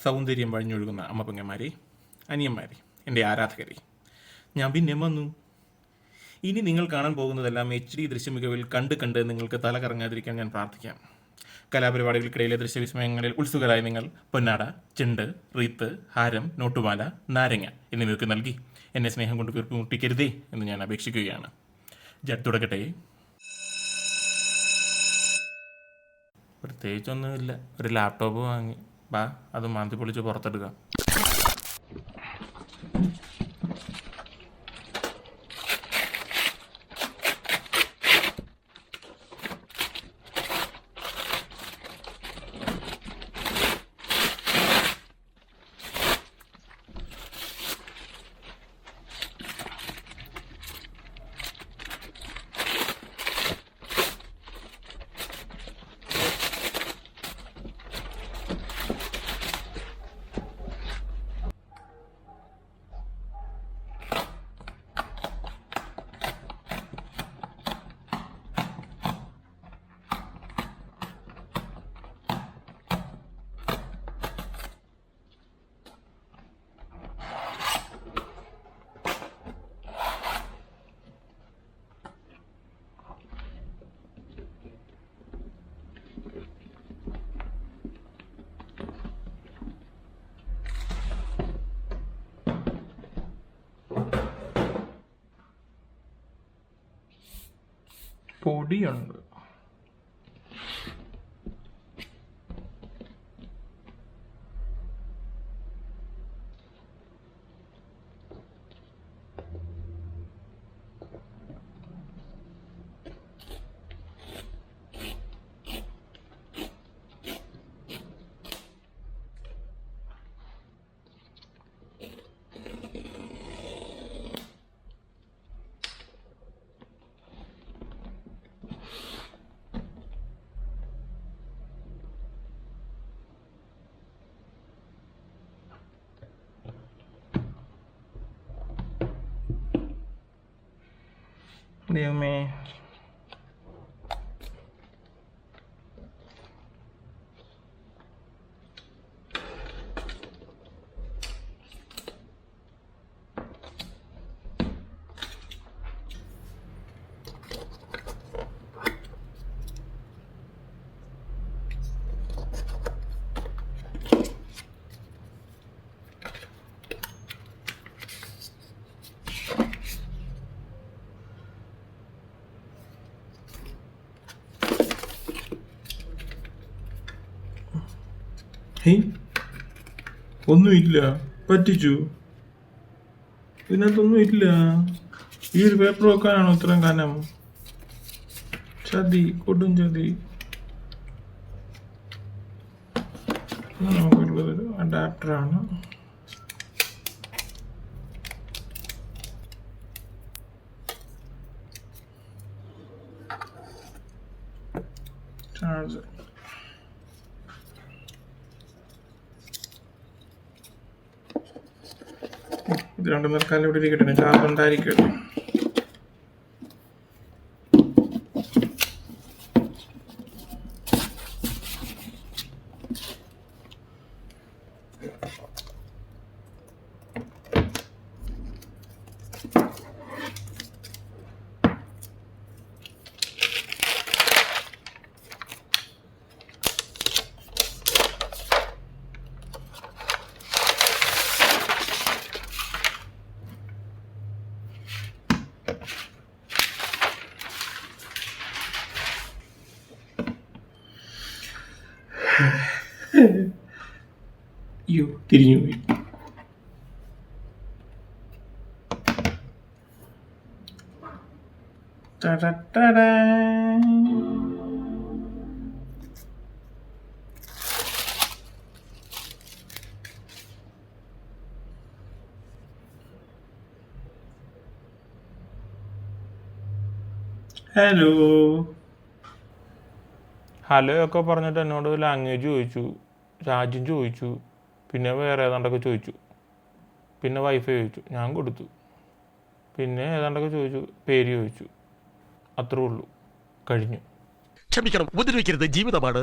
സൗന്ദര്യം വഴിഞ്ഞൊഴുകുന്ന അമ്മ പെങ്ങന്മാരെ, അനിയന്മാരെ, എൻ്റെ ആരാധകരെ, ഞാൻ പിന്നെ വന്നു. ഇനി നിങ്ങൾ കാണാൻ പോകുന്നതെല്ലാം HD ദൃശ്യമികവിൽ കണ്ട് നിങ്ങൾക്ക് തല കറങ്ങാതിരിക്കാൻ ഞാൻ പ്രാർത്ഥിക്കാം. കലാപരിപാടികൾക്കിടയിലെ ദൃശ്യവിസ്മയങ്ങളിൽ ഉത്സുകരായ നിങ്ങൾ പൊന്നാട, ചെണ്ട്, റീത്ത്, ഹാരം, നോട്ടുമാല, നാരങ്ങ എന്നിവയൊക്കെ നൽകി എന്നെ സ്നേഹം കൊണ്ട് വീർപ്പുമുട്ടിക്കരുതേ എന്ന് ഞാൻ അപേക്ഷിക്കുകയാണ്. ജഡ് തുടക്കട്ടെ. പ്രത്യേകിച്ചൊന്നുമില്ല, ഒരു ലാപ്ടോപ്പ് വാങ്ങി ബാ, അത് മാന്തി പൊളിച്ച് പുറത്തെടുക്കാം. പൊടിയുണ്ട്. ദൈവമേ, ഒന്നുമില്ല, പറ്റിച്ചു. ഇതിനകത്തൊന്നും ഇല്ല. ഈ ഒരു പേപ്പർ വെക്കാനാണോ ഇത്രയും കനം? ചതി, കൊടും ചതി. നമുക്കുള്ളതൊരു അഡാപ്റ്ററാണ്. ചാർജർ. ഇത് രണ്ടു നേരം ഇവിടെ ഇരിക്കട്ടെ, ചാർജ് ഉണ്ടായിരിക്കട്ടെ. അയ്യോ, തിരിഞ്ഞു പോയി. ഹലോ ഹലോ ഒക്കെ പറഞ്ഞിട്ട് എന്നോട് ലാംഗ്വേജ് ചോദിച്ചു, രാജ്യം ചോദിച്ചു, പിന്നെ വേറെ ഏതാണ്ടൊക്കെ ചോദിച്ചു, പിന്നെ വൈഫൈ ചോദിച്ചു, ഞാൻ കൊടുത്തു, പിന്നെ ഏതാണ്ടൊക്കെ ചോദിച്ചു, പേര് ചോദിച്ചു. അത്രേ ഉള്ളൂ, കഴിഞ്ഞു. ക്ഷമിക്കണം, ഉപദ്രവിക്കരുത്, ജീവിതമാണ്.